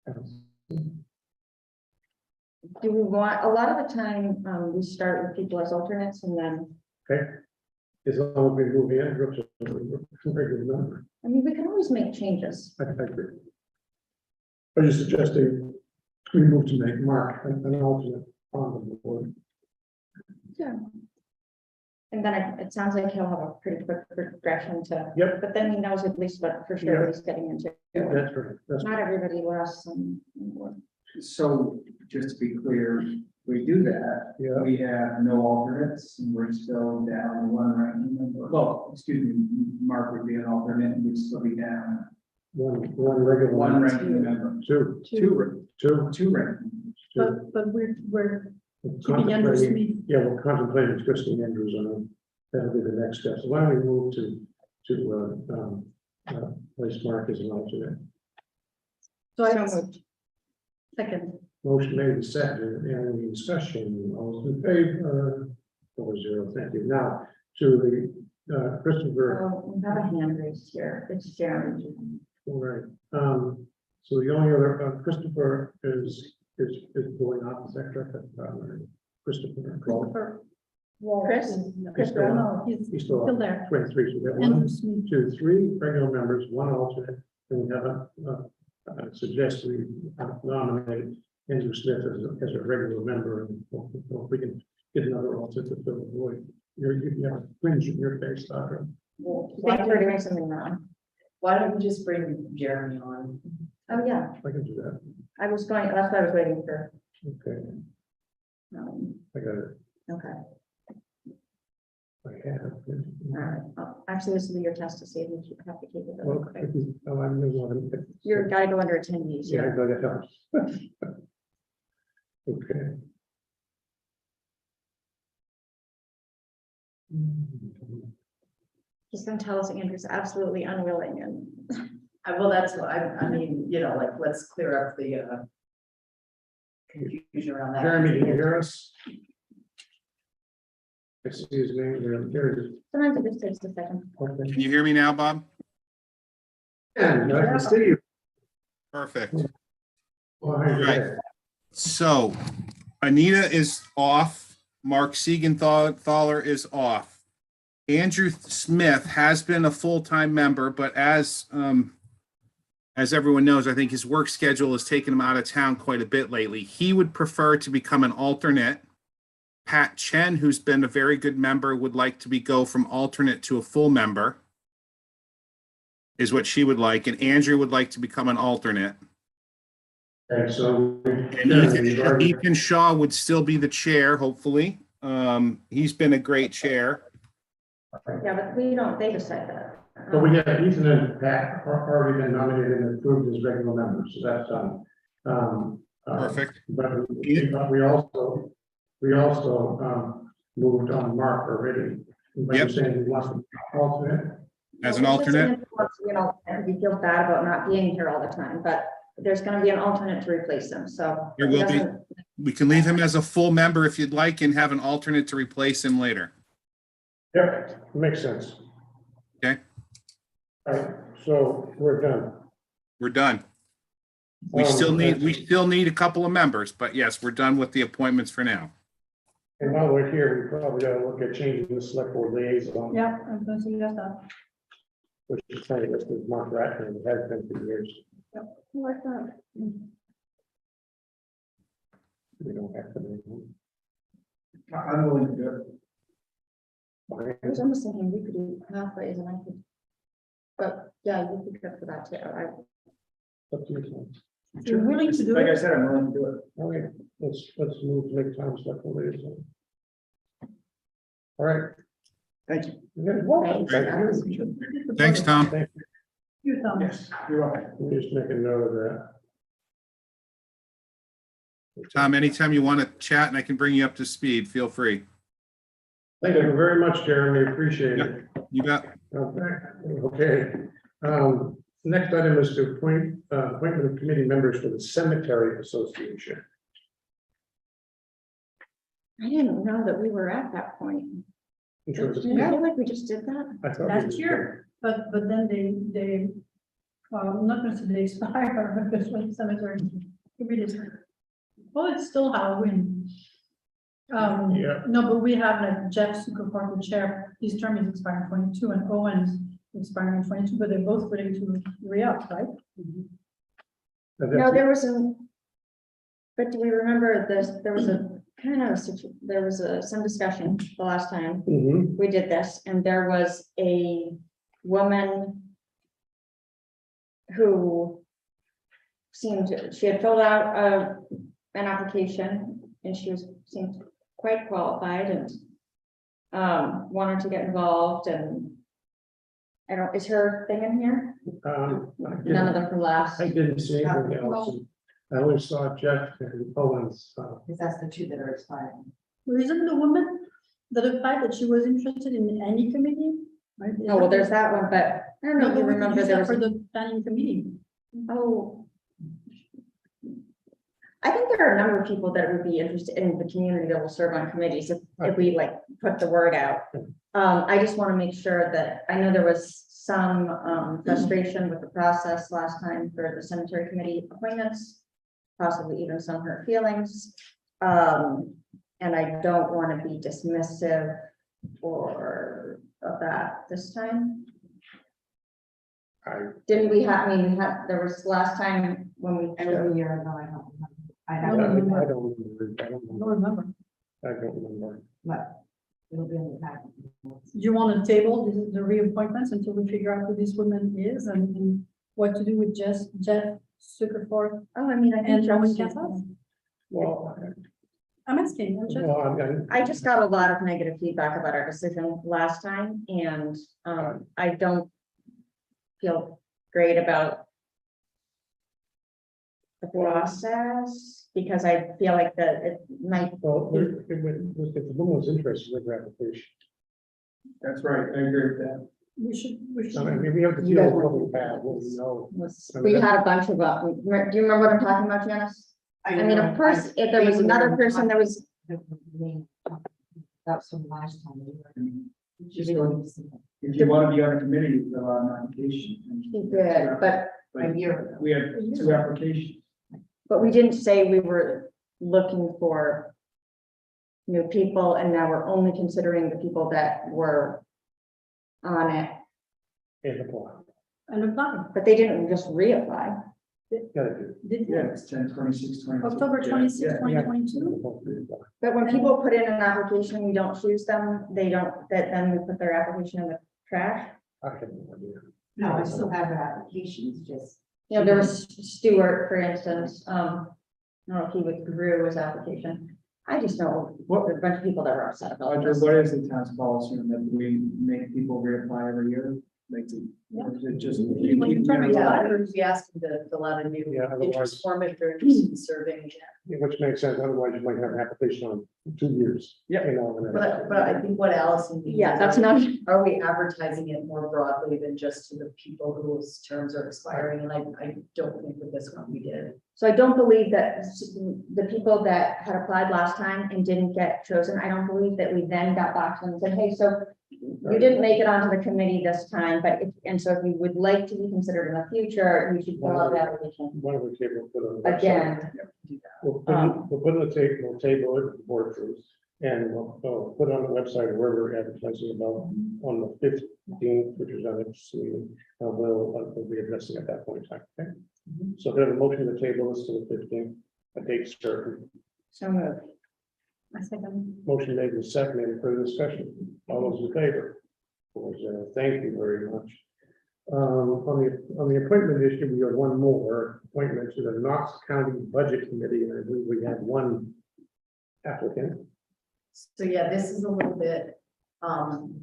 Do we want, a lot of the time, we start with people as alternates and then, Okay. As long as we move in, groups of regular number. I mean, we can always make changes. I agree. Are you suggesting we move to make Mark an alternate on the board? Yeah. And then it sounds like he'll have a pretty quick progression to, Yep, but then he knows at least what, for sure, what he's getting into. that's right. That's Not everybody lasts. So just to be clear, we do that, yeah. we have no alternates, and we're still down one ranking member. Well, excuse me, Mark would be an alternate, and we'd still be down One regular. one ranking member. Two. Two ranking. But we're keeping Contemplating- Andrew Smith. Yeah, we're contemplating twisting Andrews on. That'll be the next step. So why don't we move to place Mark as an alternate? So I So moved. second. Motion made and seconded, and any discussion, all those in favor, 4-0, thank you. Now, to the Christopher, Oh, we have a hand raised here. It's Jeremy. all right. So the only other, Christopher is going off, is that correct? Christopher. Christopher. Chris? Christopher, no, he's He's still still there. 23, so we have Andrew 1, Smith. 2, 3 regular members, 1 alternate, and we have suggest we nominate Andrew Smith as a regular member, and if we can get another alternate to fill the void. You have a fringe in your face, Doctor. I think we're doing something wrong. Why don't we just bring Jeremy on? Oh, yeah, I can do that. I was going, that's what I was waiting for. Okay, I got it. Okay, I have. all right. Actually, this will be your test to see if you have to keep it. Well, really quick. I'm the one. You're gotta go under attendees. Yeah, I got it helps. Okay. He's gonna tell us Andrew's absolutely unwilling and. Well, that's what I mean, you know, like, let's clear up the confusion around that. Jeremy, can you hear us? I see his name there. There it is. Sometimes it just takes a second. Okay. Can you hear me now, Bob? And I can see you. Perfect. Well, how you Right. doing? So Anita is off. Mark Siegenthaler is off. Andrew Smith has been a full-time member, but as everyone knows, I think his work schedule has taken him out of town quite a bit lately. He would prefer to become an alternate. Pat Chen, who's been a very good member, would like to go from alternate to a full member, is what she would like. And Andrew would like to become an alternate. Okay, so. And Ethan Shaw would still be the chair, hopefully. He's been a great chair. Yeah, but they decide that. But we have Ethan and Pat are already been nominated and approved as regular members, so that's done. Perfect. But we also moved on Mark already. But you're Yep. saying he wants to be alternate? As an alternate? You know, he feels bad about not being here all the time, but there's gonna be an alternate to replace him, so. There will be. We can leave him as a full member if you'd like and have an alternate to replace him later. Yep, makes sense. Okay. All right, so we're done. We're done. We still need a couple of members, but yes, we're done with the appointments for now. And while we're here, we probably gotta look at changing the select board liaison, Yeah, I'm going to suggest that. which is kind of listed as Mark Ratner, and has been for years. Like that. We don't have to. make one. I'm willing to do it. Fine. I was almost thinking we could do halfways and I could. But yeah, you could go for that too. Up to you. You're willing to do Like I it? said, I'm willing to do it. All right, let's move to make time select board liaison. All right. Thank you. Thanks, Tom. Thank you. You, Tom. Yes, you're right. Let me just make a note of that. Tom, anytime you want to chat and I can bring you up to speed, feel free. Thank you very much, Jeremy. Appreciate it. You bet. Okay. Next item is to appointment of committee members for the Cemetery Association. I didn't know that we were at that point. In terms of- I feel like we just did that. I thought we Last did. year. But then they I'm not gonna say they expire, but this one cemetery. Well, it's still Halloween. Yeah. No, but we have like Jeff Suckerford, the chair, his term is expiring 22 and Owen's expiring 22, but they're both willing to re-up, right? No, there was a, but do we remember this, there was a kind of, there was some discussion the last time Mhm. we did this, and there was a woman who she had filled out an application, and she seemed quite qualified and wanted to get involved, and I don't, is her thing in here? None of them from last. I didn't see anything else. I only saw Jeff and Owen's. Because that's the two that are expiring. Isn't the woman that applied that she was interested in any committee? Right? Oh, well, there's that one, but I don't know if you remember there was. For the planning committee. Oh. I think there are a number of people that would be interested in the community that will serve on committees if we like put the word out. I just want to make sure that, I know there was some frustration with the process last time for the cemetery committee appointments, possibly even some hurt feelings. And I don't want to be dismissive of that this time. Didn't we have, I mean, there was last time when we. It was a year ago, I don't remember. I I have, don't remember. I I don't don't remember. remember. but it'll be in the packet. Do you want to table the reappointments until we figure out who this woman is and what to do with Jeff Suckerford Oh, I mean, I and think Roman John's- Catholic? Well, I'm asking, I'm just. well, I'm, I just got a lot of negative feedback about our decision last time, and I don't feel great about the process, because I feel like that it might. well, if the woman was interested in her application, That's right, I agree with that. We should. I mean, we have to deal with what we have, what we know. We had a bunch of, do you remember what I'm talking about, Janice? I mean, of course, if there was another person, there was, That's from last time. If you want to be on a committee, you fill out an application. he did, but A year ago. We have 2 applications. we didn't say we were looking for new people, and now we're only considering the people that were on it, In the plan. And apply. but they didn't just reapply. Gotta do. Did Yeah, it's 10/26/22. October Yeah, 26, yeah. 2022? But when people put in an application, we don't choose them, then we put their application in the trash. I have no idea. No, I still have the applications, just. You know, there was Stuart, for instance, I don't know if he withdrew his application. I just know there's a bunch of people that were upset about Audra, this. what is the town's policy on that? Do we make people reapply every year? Like, is it just? When you turn it Yeah, down. we asked them to fill out a new Yeah, otherwise- interest form if they're interested in serving. Which makes sense, otherwise you might have an application on 2 years. Yeah. You know, and then- But I think what Allison means. Yeah, is, that's not, Are we advertising it more broadly than just to the people whose terms are expiring? And I don't think with this one we did. so I don't believe that the people that had applied last time and didn't get chosen, I don't believe that we then got back to them and said, hey, so you didn't make it onto the committee this time, but and so if you would like to be considered in the future, you should fill out the application One of the table put on the website. again. We'll put it on the table, we'll table it, the board approves, and we'll put it on the website where we're advertising about on the 15th, which is our next meeting. We'll be addressing at that point in time, okay? So if we have a motion to table this to the 15th, a date certain. So moved. I second. Motion made and seconded, any further discussion? All those in favor? Thank you very much. On the appointment issue, we have one more appointment to the Knox County Budget Committee, and I believe we have one applicant. So yeah, this is a little bit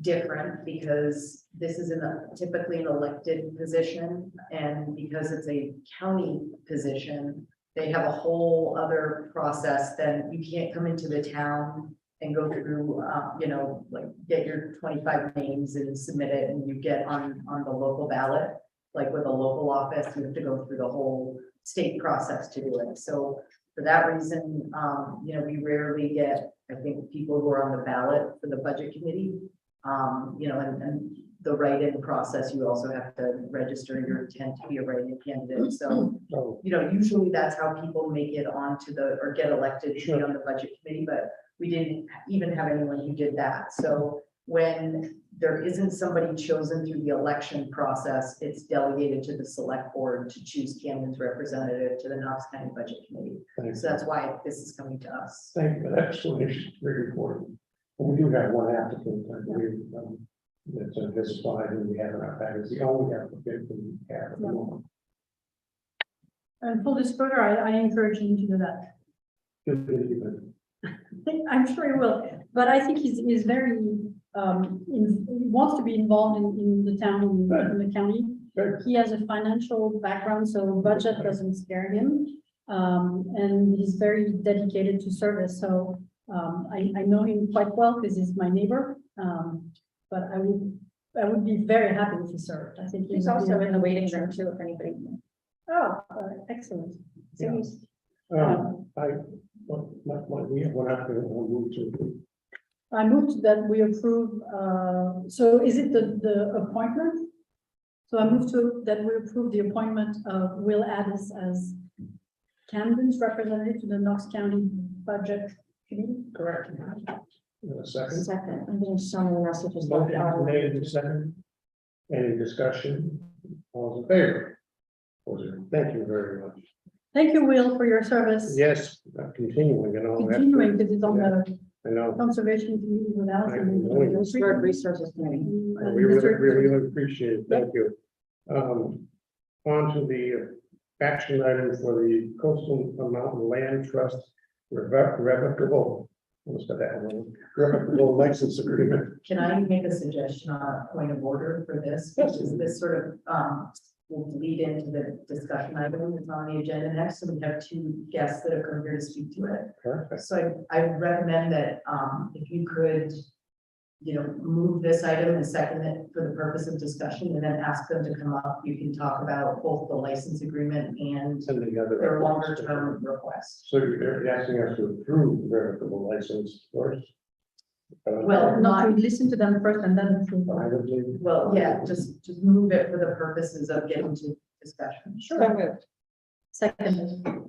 different because this is typically an elected position, and because it's a county position, they have a whole other process. Then you can't come into the town and go through, like get your 25 names and submit it, and you get on the local ballot. Like with a local office, you have to go through the whole state process to do it. So for that reason, we rarely get, I think, people who are on the ballot for the budget committee. And the write-in process, you also have to register your intent to be a write-in candidate. So, So, usually that's how people make it onto or get elected to be Sure. on the budget committee, but we didn't even have anyone who did that. So when there isn't somebody chosen through the election process, it's delegated to the select board to choose Camden's representative to the Knox County Budget Committee. thanks. So that's why this is coming to us. Thank you for that explanation, very important. And we do have one applicant, I believe, that's identified, and we have in our package, the only applicant we have at the moment. And full disclosure, I encourage him to do that. Good to even. I'm sure he will, but I think he's very, he wants to be involved in the town, in the county. Good. He has a financial background, so budget doesn't scare him. And he's very dedicated to service, so, I know him quite well because he's my neighbor. But I would be very happy if he served. I think He's also in the waiting room too, if anybody. Oh, excellent. So Yeah. he's, We have one applicant, we'll move to. I moved that we approve, so is it the appointment? So I moved to that we approve the appointment of Will Addis as Camden's representative to the Knox County Budget Committee. Correct. In a second. Second, I'm getting so many messages. about the Motion audio. made in second. Any discussion? All in favor? Thank you very much. Thank you, Will, for your service. Yes, continuing and all that. Continuing, because it's on the I know. Conservation Committee with Alice. Restored Resources Committee. We really appreciate it. Thank you. On to the action item for the Coastal Mountain Land Trust revocable. What's that one? Revocable license agreement. Can I make a suggestion on a point of order for this? Because this sort of, will lead into the discussion item that's on the agenda next. So we have two guests that have come here to speak to it. Perfect. So I recommend that, if you could, move this item and second it for the purpose of discussion, and then ask them to come up. You can talk about both the license agreement and And the other. their longer term request. So you're asking us to approve the revocable license first? Well, Not to listen to them first and then approve. Well, yeah, just move it for the purposes of getting to discussion. Sure. Second.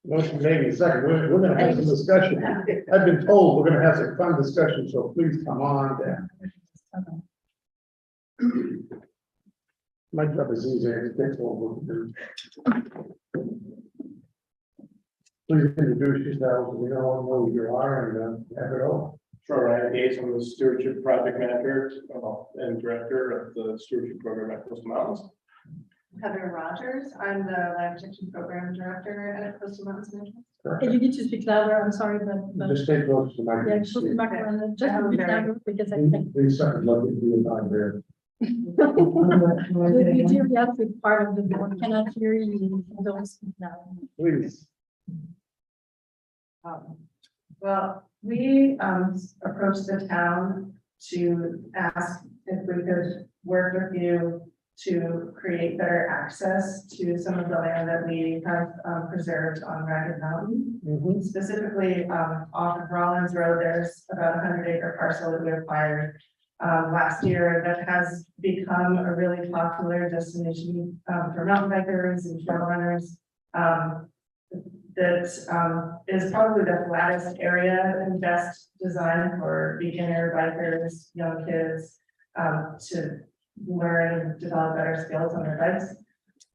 Motion made in second. We're gonna have some discussion. I've been told we're gonna have some fun discussion, so please come on down. My job is easy. It takes one to do. Please introduce yourselves. We all know who you are and have it all. Sure, Ryan Gates, I'm the stewardship project manager and director of the stewardship program at Coastal Mountains. Heather Rogers, I'm the land protection program director at Coastal Mountains Management. Hey, you need to speak louder, I'm sorry, but. Just stay close to my. Yeah, close to the microphone, just a bit louder, because I think. Please, second, look at the about there. You do have to be part of the board, cannot hear you, don't speak loud. Please. Well, we approached the town to ask if we could work with you to create better access to some of the land that we have preserved on Ragged Mountain. Specifically, off of Rollins Road, there's about a 100-acre parcel that we acquired last year that has become a really popular destination for mountain bikers and trail runners. That is probably the flattest area and best designed for beginner bikers, young kids to learn and develop better skills on their bikes.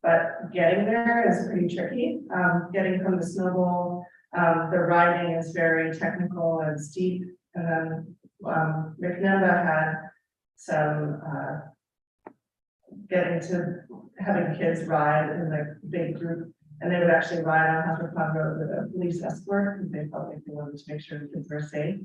But getting there is pretty tricky. Getting from the snowball, the riding is very technical and steep. And then McNeva had some getting to having kids ride in the big group. And they would actually ride on Hunter Pond Road with a police escort, and they felt like they wanted to make sure the kids were safe.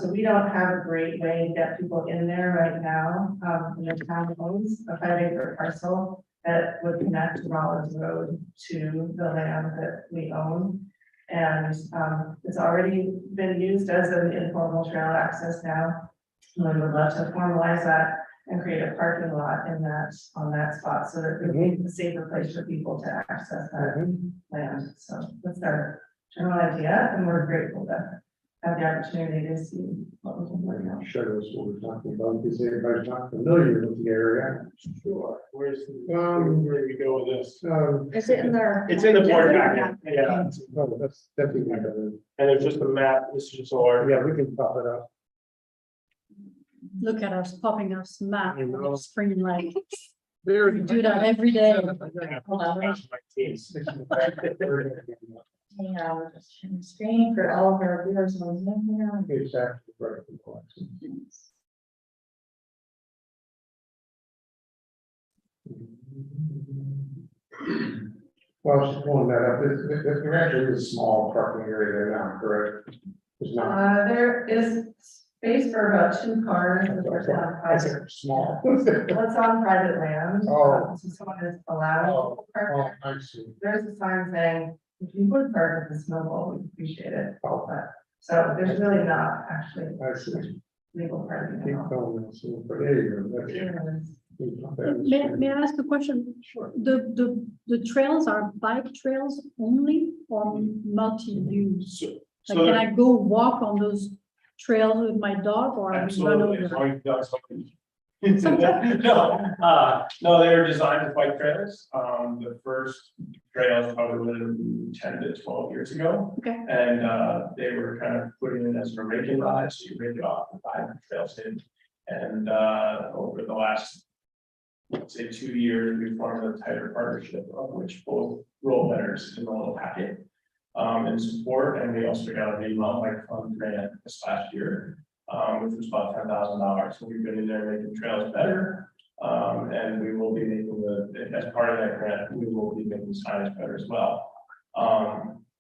So we don't have a great way to get people in there right now. And the town owns a 5-acre parcel that would connect Rollins Road to the land that we own. And it's already been used as an informal trail access now. And we would love to formalize that and create a parking lot in that, on that spot, so that it would be a safer place for people to access that land. So that's our general idea, and we're grateful to have the opportunity to see what we can work out. Sure, that's what we're talking about, because everybody's not familiar with the area. Sure. Where do we go with this? Is it in there? It's in the board packet, yeah, No, that's definitely, and there's just a map, this is just our. yeah, we can pop it up. Look at us popping up some map, I know. screen like, There. we do that every day. Yeah, we're just sharing screen for all of our viewers on Zoom here. Exactly, right. Well, she's pulling that up, there actually is a small parking area there now, correct? It's not. There is space for about 2 cars. and there's on I private- think small. What's on private land? Oh. So someone is allowed. to park Oh, there. I see. There's a sign saying, if you would park at the snowball, we appreciate it. Oh. But- So there's really not actually I see. legal parking Keep at all. going, so, but there you go. That's- May I ask a question? Sure. The trails are bike trails only or multi-use? So, Like, can I go walk on those trails with my dog or? I run absolutely, over as them? long as you've done something. No, they were designed as bike trails. The first trails probably would have been 10 to 12 years ago. Okay. And they were kind of putting it as a raking ride, so you rake it off and buy the trails in. And over the last, let's say, 2 years, we formed a tighter partnership of which both roll letters in the little packet. In support, and we also got a mountain bike fund grant this last year, which was about $10,000. So we've been in there making trails better. And we will be making as part of that grant, we will be making signage better as well.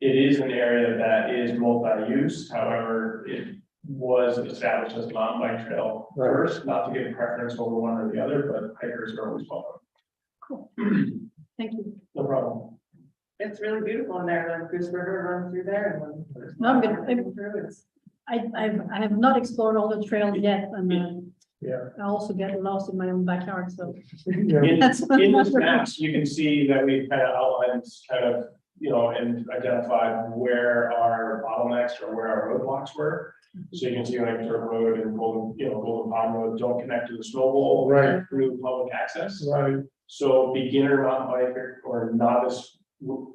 It is an area that is multi-use, however, it was established as a mountain bike trail first, not to give preference over one or the other, but hikers are always welcome. Cool. Thank you. No problem. It's really beautiful in there, the Goose River runs through there and when. No, I'm good. Through, it's. I have not explored all the trails yet, and Yeah. I also get lost in my own backyard, so. In That's this map, you can see that we kind of outlined kind of, and identified where our bottlenecks or where our roadblocks were. So you can see like Turk Road and Golden Pond Road don't connect to the snow bowl. Right. Through public access. Right. So beginner mountain biker or novice,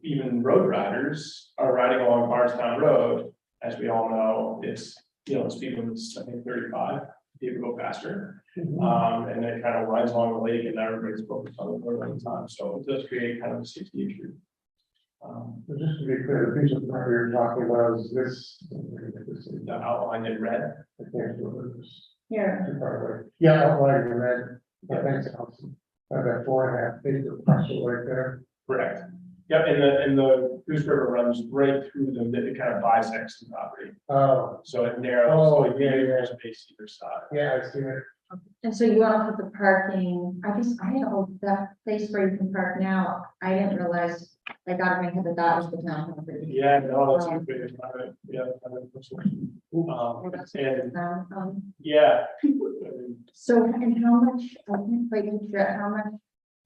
even road riders are riding along Bardstown Road. As we all know, it's, the speed limit's, I think, 35, people go faster. And it kind of runs along the lake and everybody's focused on the road all the time. So it does create kind of a safety issue. Just to be clear, the piece of property you're talking about is this. The outline in red. I can't do this. Here, Too far away. Yeah, outline in red. Thanks, Allison. That 4.5 acre parcel right there. Correct. Yep, and the Goose River runs right through it kind of bisects the property. Oh, So it narrows. Oh, like, yeah, yeah. Space either side. yeah, I see it. and so you want to put the parking, I guess, I don't, that place where you can park now, I didn't realize, I got in my head that that was the town property. Yeah, no, that's a good, yeah. Yeah. So, and how much, I can't quite figure out how much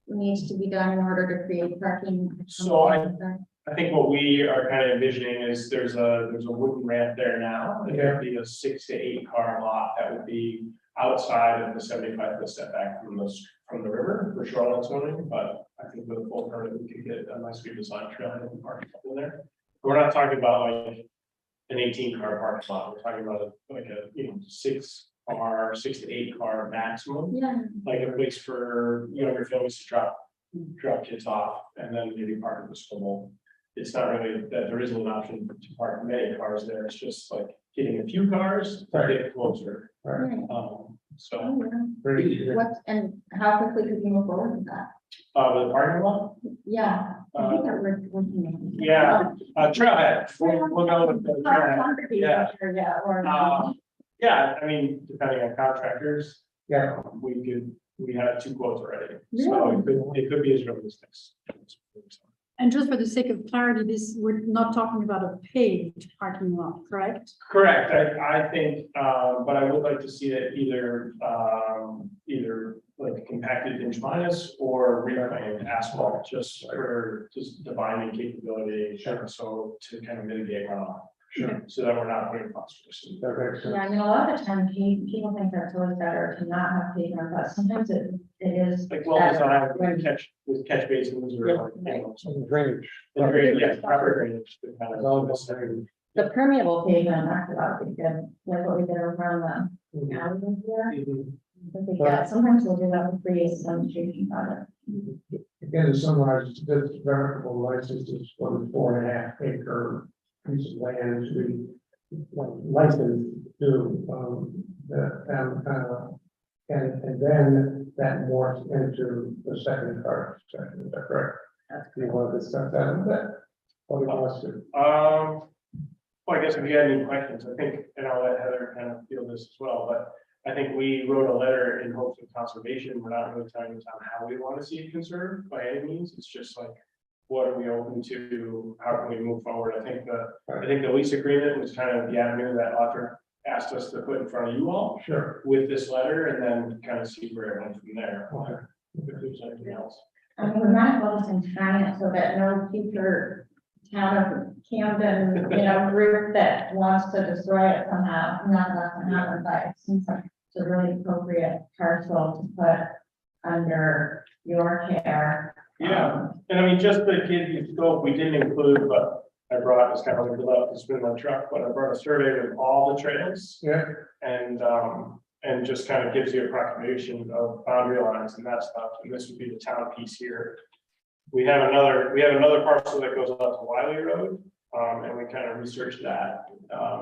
needs to be done in order to create parking? So I think what we are kind of envisioning is there's a wooden ramp there now. It would be a 6 to 8 car lot that would be outside of the 75-foot setback from the river for shoreline zoning, but I think with a full permit, we could get a nice redesigned trail and parking in there. We're not talking about like an 18-car parking lot. We're talking about like a 6 to 8 car maximum. Yeah, Like a place for younger families to drop kids off and then maybe park at the school. It's not really that there isn't an option to park many cars there. It's just like getting a few cars to get closer. right. So Oh, yeah. Pretty good. What, and how quickly could you move forward with that? with the parking lot, Yeah, I think that we're working on. yeah, trailhead. We'll go with the trailhead. Yeah. Yeah, or. Yeah, I mean, depending on contractors, Yeah, we have 2 quotes already. So it could be as early as next. And just for the sake of clarity, we're not talking about a paved parking lot, correct? Correct, I think, but I would like to see it either like compacted inch minus or reclaimed asphalt, just for the binding capability, so to kind of mitigate runoff. So that we're not putting phosphorus in. That makes sense. Yeah, I mean, a lot of the time, people think that it's always better to not have pavement, but sometimes it is. Like well better designed when- with catch basins or like, you know, Some drainage. the drainage, yeah, proper drainage to kind It's all of. about drainage. The permeable pavement, that would be good, like what we did around the alley here. Mhm. I think, yeah, sometimes we'll do that with free demonstration project. Again, to summarize, this revocable license is for the 4.5 acre piece of land we licensed to, and then that morphs into the second part, is that correct? Do you want to discuss that a bit? What do you want us to? Well, I guess if you had any questions, I think, and I'll let Heather kind of feel this as well, but I think we wrote a letter in hopes of conservation. We're not really telling the town how we want to see it conserved by any means. It's just like, what are we open to? How can we move forward? I think the lease agreement was kind of the avenue that author asked us to put in front of you all Sure. with this letter and then kind of see where it went from there. Okay. If there's anything else. I mean, we might as well just time it so that no future town of Camden, group that wants to destroy it somehow, not that to happen, but it seems like it's a really appropriate parcel to put under your care. Yeah, and I mean, just the kid scope, we didn't include, but I brought this kind of like up to spin my truck, but I brought a survey with all the trails. Yeah. And just kind of gives you a approximation of boundary lines and that stuff, and this would be the town piece here. We have another parcel that goes up to Wiley Road, and we kind of researched that,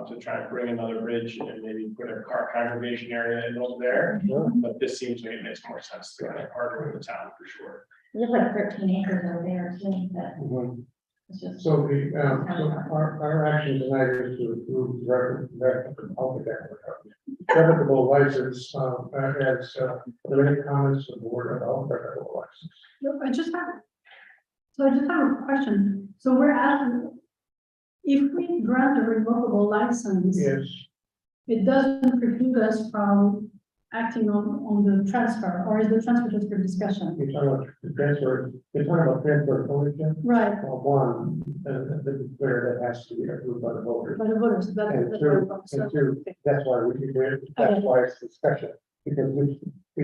to try and bring another bridge and maybe put a car congregation area in over there. But this seems like it makes more sense to kind of partner with the town for sure. We have like 13 acres over there too, but it's just. So our action tonight is to approve revocable license, are there any comments of the board about revocable license? No, I just have a question. So we're asking, if we grant a revocable license, Yes, it doesn't preclude us from acting on the transfer, or is the transfer just for discussion? you're talking about the transfer, you're talking about transfer of ownership, Right, one, where that has to be approved by the voters. by the voters, And two, that's why we can do it, that's why it's discussion, because we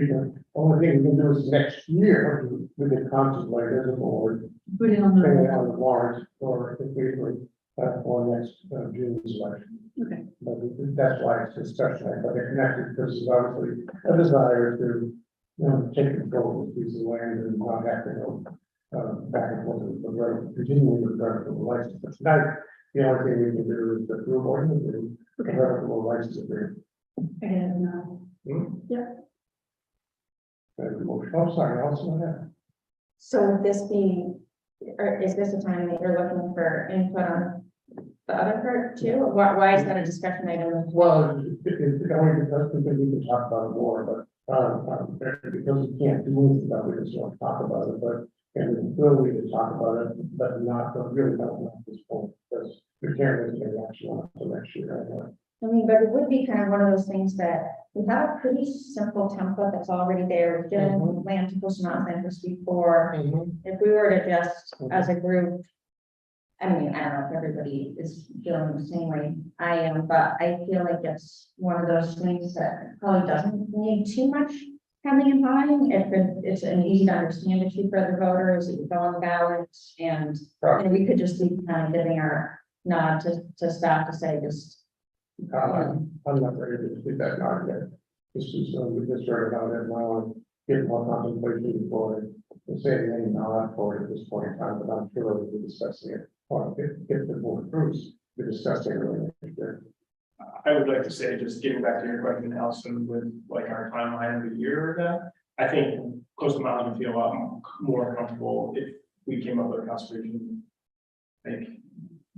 can, only thing we can do is next year, we can contemplate as a board, put it on bring it on the. the warrant, or if we, for next June's election. Okay, But that's why it's discussion, but they're connected, because there's obviously a desire to, take control of this piece of land and not have to go back and forth with the road, continuing with the revocable license. But tonight, the only thing we can do is approve ordinance and the okay, revocable license agreement. again, now. Oh, sorry, also that. So would this be, or is this a time that you're looking for input on the other part too? Why is that a discussion item? Well, it only because we can talk about it more, but because we can't do anything about it, we just want to talk about it, but and will we to talk about it, but not, but really not at this point, because we can't really take action on it until next year. Anyway. I mean, but it would be kind of one of those things that we have a pretty simple template that's already there. We've done land to Coast Mountain interest before. If we were to just, as a group, I mean, I don't know if everybody is feeling the same way I am, but I feel like it's one of those things that probably doesn't need too much coming and buying. It's an easy to understand issue for the voters, it would go on ballots, and we could just be kind of giving our nod to staff to say just. I'm not ready to do that now yet. This is, we just started out and I want to get more contemplation before I say anything now for it at this point in time, but I'm sure we'll be discussing it. Or if the board approves, we're discussing it really next year. I would like to say, just getting back to your question, Allison, with like our timeline of a year or that, I think Coastal Mountain would feel a lot more comfortable if we came up with a conservation, like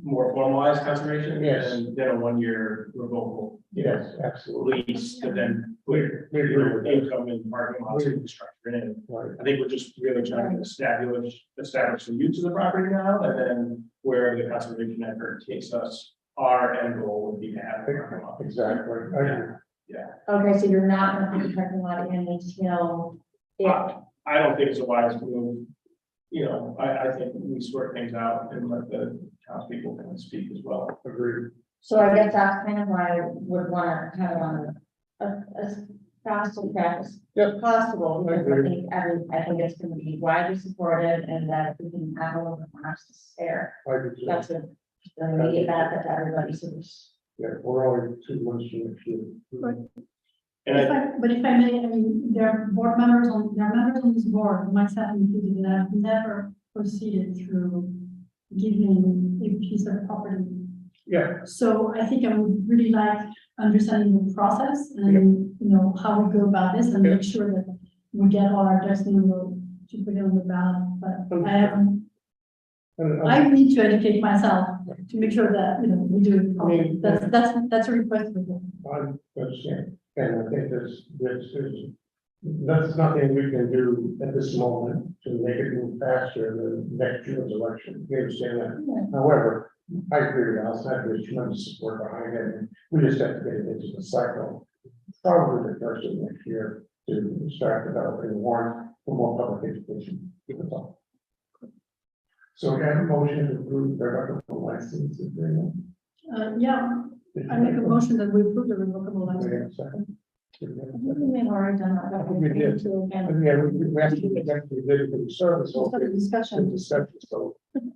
more formalized conservation, Yes. than a 1 year revocable. Yes, absolutely. Lease to then put income and parking lots and infrastructure in. Right. I think we're just really trying to establish the use of the property now, and then where the conservation effort takes us, our end goal would be to have. a parking lot. Exactly. I agree. Yeah, Okay, so you're not gonna put the parking lot in until I don't think it's a wise move. I think we sort things out and let the townspeople kind of speak as well. Agreed. So I guess that's kind of why I would want to have it on as fast and fast as possible, because I think it's gonna be widely supported, and that we can have a little bit more to spare. That's a, the immediate benefit to everybody, so there's. Yeah, we're only 2 months from next year. But if I may, I mean, there are members on this board, myself included, that have never proceeded through giving a piece of property. Yeah, So I think I would really like understanding the process and, you know, how we go about this and make sure that we get all our ducks in a row to put it on the ballot. But I need to educate myself to make sure that, you know, we do it properly. That's a request. I understand, and I think that's nothing we can do at this moment to make it move faster than next year's election. We understand that. However, I agree with Alice, there's tremendous support behind it, and we just have to get it into the cycle. Probably the first of next year to start developing a warrant for more public education. That's all. So we have a motion to approve the revocable license agreement. Yeah, I make a motion that we approve the revocable Do we have license. a second? Do we have a I second? think we've already done that. We did. Yeah, we actually did it for the service. Just have a Some discussion. discussion, so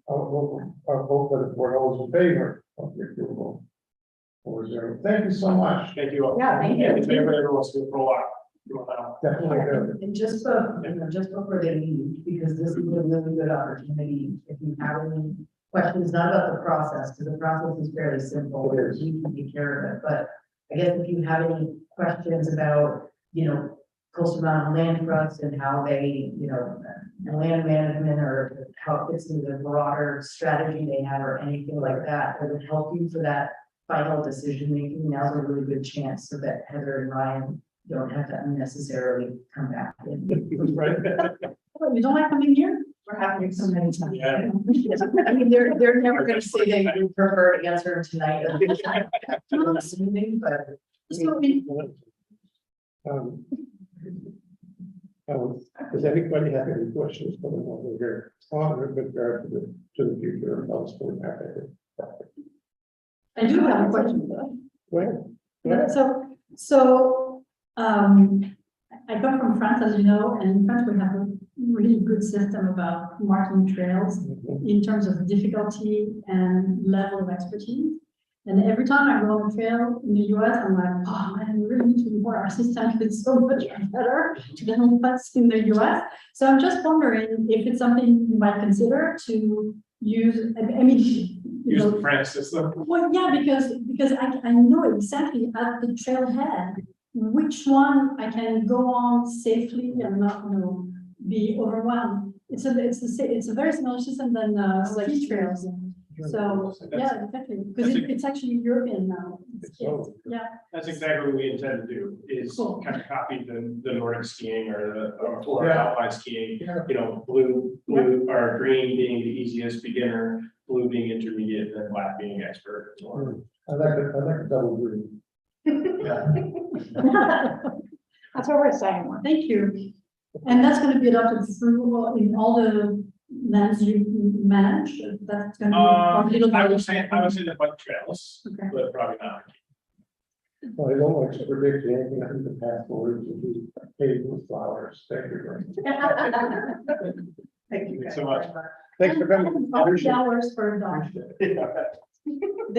I'll vote for the board, all those in favor of the approval. 4-0. Thank you so much. Thank you all. Yeah, thank you. If anybody ever wants to go for a walk, go out. Definitely do. And just so, you know, just before they leave, because this is a really good opportunity, if you have any questions, not about the process, because the process is fairly simple, It is. you can take care of it, but I guess if you have any questions about, you know, coastal mountain land trust and how they, you know, land management or how it fits into the broader strategy they have or anything like that, that would help you for that final decision making, now's a really good chance so that Heather and Ryan don't have to unnecessarily come back in. Right. You don't like coming here? We're having so many times. Yeah. I mean, they're never gonna say they would prefer to answer tonight. I'm assuming, but. So we- Um, Does anybody have any questions for them over here? On with regard to the future of Ellis Point Avenue? I do have a question though. Go ahead. Go ahead. I come from France, as you know, and in France we have a really good system about marking trails in terms of difficulty and level of expertise. And every time I go on a trail in the US, I'm like, oh man, we really need to import our system because it's so much better than what's in the US. So I'm just wondering if it's something you might consider to use, I mean, you Use know, the French system. well, yeah, because I know exactly at the trailhead, which one I can go on safely and not, you know, be overwhelmed. It's a very similar system than ski trails. So, yeah, exactly, because it's actually European now. Yeah, That's exactly what we intend to do, is Cool. kind of copy the Nordic skiing or Yeah. alpine skiing. Yeah. You know, blue or green being the easiest beginner, blue being intermediate, and then black being expert. I like the double green. That's what we're saying. thank you. And that's going to be adopted through in all the lands you manage. That's going to be. I would say the bike trails, Okay. but probably not. Well, I don't like to predict anything I can pass forward to be paved with flowers. Thank you very much. Thank you. Thanks so much. Thanks for coming. Office Appreciate it. hours for a dog. They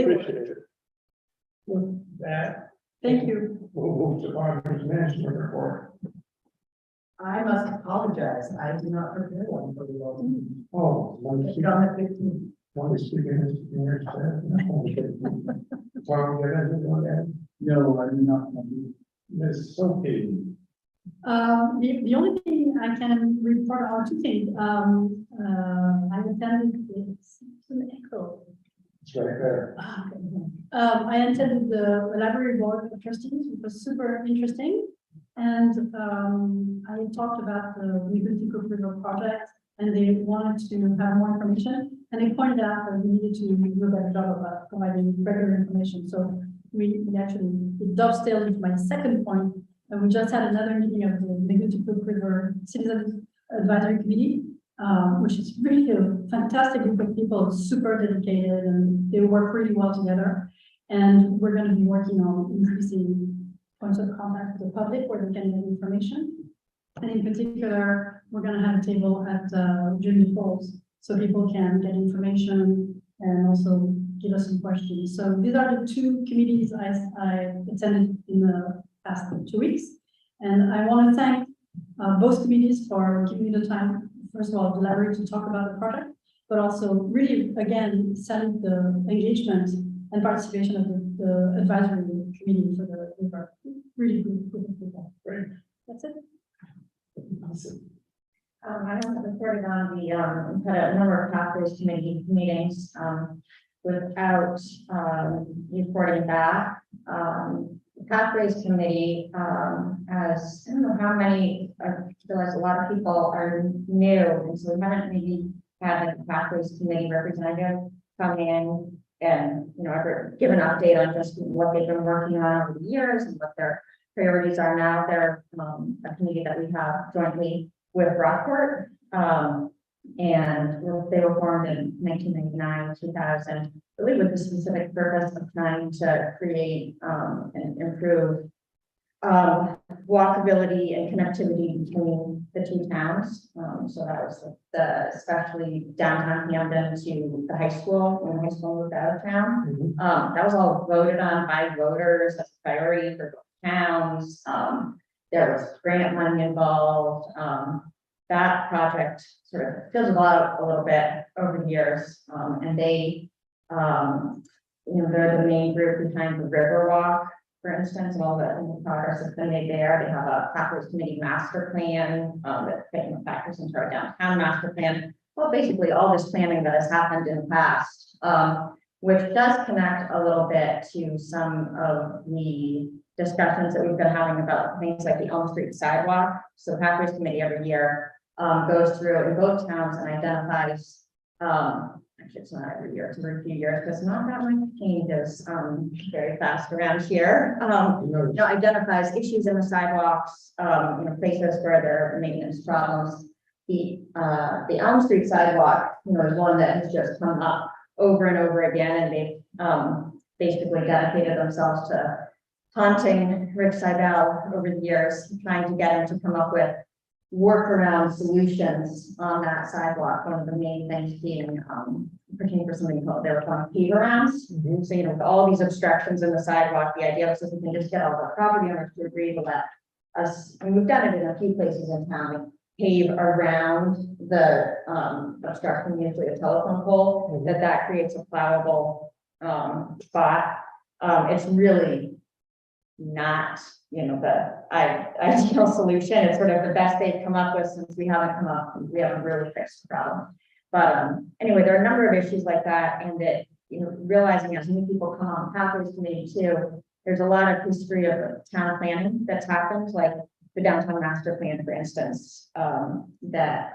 Appreciate will. it. With that, Thank you. we'll move to Barbara's management report. I must apologize, I did not prepare one for you all. Oh, one It's on the 15th. speaker is here. Tom, you have anything on that? No, I do not. Ms. Sophie. The only thing I can report are two things. I attended, it's an echo. It's right there. I attended the library board of trustees, which was super interesting. And I talked about the Liberty Cook River project, and they wanted to have more information. And they pointed out that we needed to do a better job about providing regular information. So we actually, it dovetailed into my second point. And we just had another meeting of the Liberty Cook River Citizens Advisory Committee, which is really a fantastic group of people, super dedicated, and they work really well together. And we're going to be working on increasing points of contact with the public where they can get information. And in particular, we're going to have a table at Junior Falls so people can get information and also give us some questions. So these are the two committees I attended in the past 2 weeks. And I want to thank both committees for giving me the time, first of all, the library to talk about the project, but also really, again, selling the engagement and participation of the advisory committee for the river. Really good group of people. Great. That's it. I haven't reported on had a number of pathways committee meetings, without, reporting back. The Pathways Committee, has, I don't know how many, I realize a lot of people are new, and so we haven't maybe had like a Pathways Committee representative come in and, ever give an update on just what they've been working on over the years and what their priorities are now. They're, a committee that we have jointly with Rockport, and they were formed in 1999, 2000, really with the specific purpose of trying to create and improve walkability and connectivity between the two towns. So that was especially downtown Camden to the high school when the high school moved out of town. That was all voted on by voters as a priority for both towns. There was grant money involved. That project sort of fizzled out a little bit over the years, and they, they're the main group behind the Riverwalk, for instance, and all the progress that's been made there. They have a Pathways Committee master plan that's taking factors into our downtown master plan. Well, basically all this planning that has happened in the past, which does connect a little bit to some of the discussions that we've been having about things like the Elm Street sidewalk. So the Pathways Committee every year goes through in both towns and identifies, actually it's not every year, it's every few years, because not that much changes very fast around here. Identifies issues in the sidewalks, places where there are maintenance problems. The Elm Street sidewalk, is one that has just come up over and over again, and they've basically dedicated themselves to haunting Rick Seibel over the years, trying to get him to come up with workaround solutions on that sidewalk. One of the main things being pertaining for something called, they were calling fever rounds. So, with all these obstructions in the sidewalk, the idea was that we can just get all the property owners to agree to let us, and we've done it in a few places in town, pave around the obstruction, usually a telephone pole, that creates a plowable spot. It's really not, the ideal solution. It's sort of the best they've come up with since we haven't really fixed the problem. But anyway, there are a number of issues like that, and that, realizing as new people come on Pathways Committee too, there's a lot of history of town planning that's happened, like the downtown master plan, for instance, that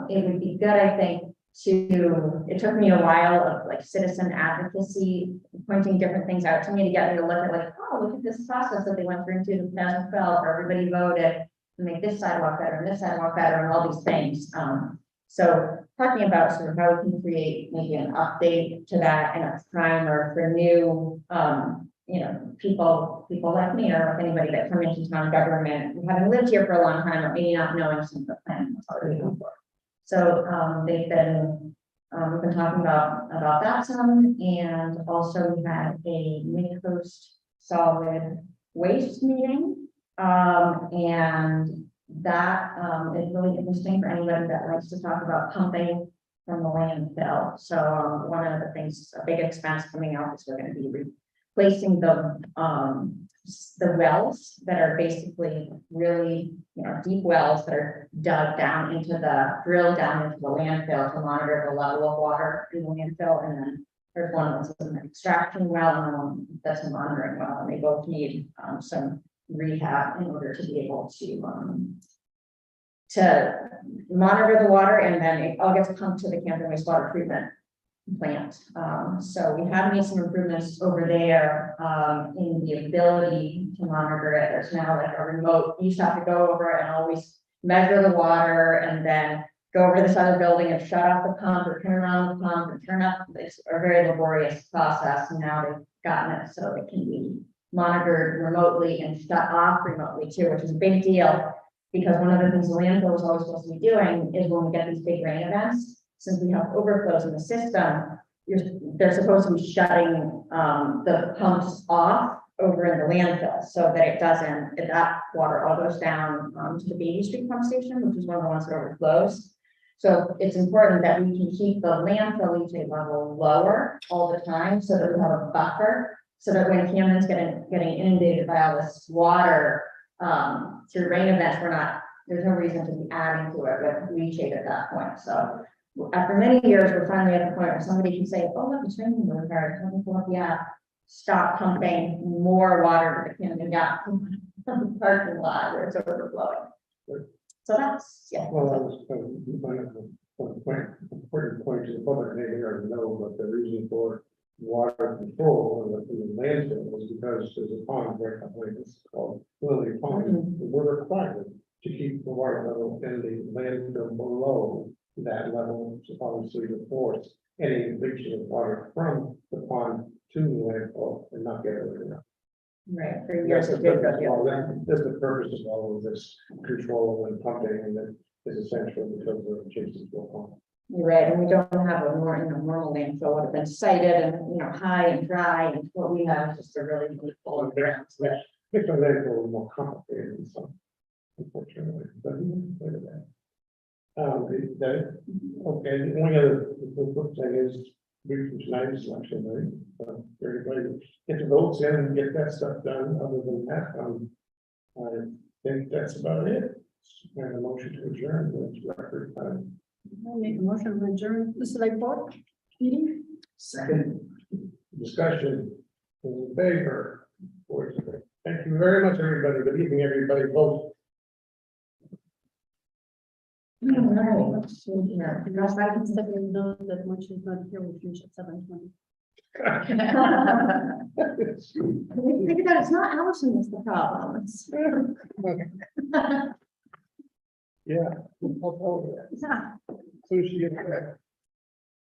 it would be good, I think, it took me a while of like citizen advocacy, pointing different things out to me to get me to look at like, oh, look at this process that they went through in 2012, where everybody voted to make this sidewalk better and this sidewalk better and all these things. So talking about sort of how we can create maybe an update to that and a primer for new, people like me or like anybody that come into town government, having lived here for a long time, or maybe not knowing some of the plan that's already on board. So we've been talking about that some, and also we had a Mid-Coast solid waste meeting, and that is really interesting for anybody that likes to talk about pumping from the landfill. So one of the things, a big expense coming out is we're going to be replacing the wells that are basically really, deep wells that are drilled down into the landfill to monitor the level of water in the landfill. And then there's one that's an extraction well and one that's a monitoring well, and they both need some rehab in order to be able to monitor the water, and then it all gets pumped to the Camden wastewater treatment plant. So we have made some improvements over there in the ability to monitor it. There's now like a remote, you used to have to go over and always measure the water and then go over the side of the building and shut off the pump or turn around the pump and turn up. It's a very laborious process. And now they've gotten it so it can be monitored remotely and shut off remotely too, which is a big deal. Because one of the things the landfill is always supposed to be doing is when we get these big rain events, since we have overflows in the system, they're supposed to be shutting the pumps off over in the landfill so that it doesn't, if that water all goes down to the Baby Street pump station, which is one of the ones that overflows. So it's important that we can keep the landfill leachate level lower all the time so that we have a buffer. So that when Camden's getting inundated by all this water through rain events, there's no reason to be adding to it with leachate at that point. So after many years, we're finally at the point where somebody can say, oh, look, it's raining really hard. Let me pull up the app, stop pumping more water to the Camden Gap parking lot where it's overflowing. So that's, yeah. Well, that was important point to the public, they already know, but the reason for water control in the landfill was because there's a pond right behind us called Lily Pond. And we're required to keep the water level in the landfill below that level, which is obviously to force any leaching of water from the pond to the landfill and not get it enough. Right, for years it did go the other way. That's the purpose of all of this control and pumping, and that is essential because of the changes will come. You're right, and we don't have a more, normal landfill would have been sited and, high and dry, and what we have is just a really full of ground. Yeah, it's a little more complicated than some, unfortunately, but look at that. Okay, the only other thing is, tonight's election, right? Everybody get the votes in and get that stuff done. Other than that, I think that's about it. And a motion to adjourn, that's record time. I'll make a motion to adjourn the select board meeting. Second. Discussion in favor. Thank you very much, everybody. Good evening, everybody. Vote. All right, let's see here. Because I can step in know that when she's not here, we finish at 7:20. We figured out it's not Allison that's the problem. It's- Yeah. Yeah. So she.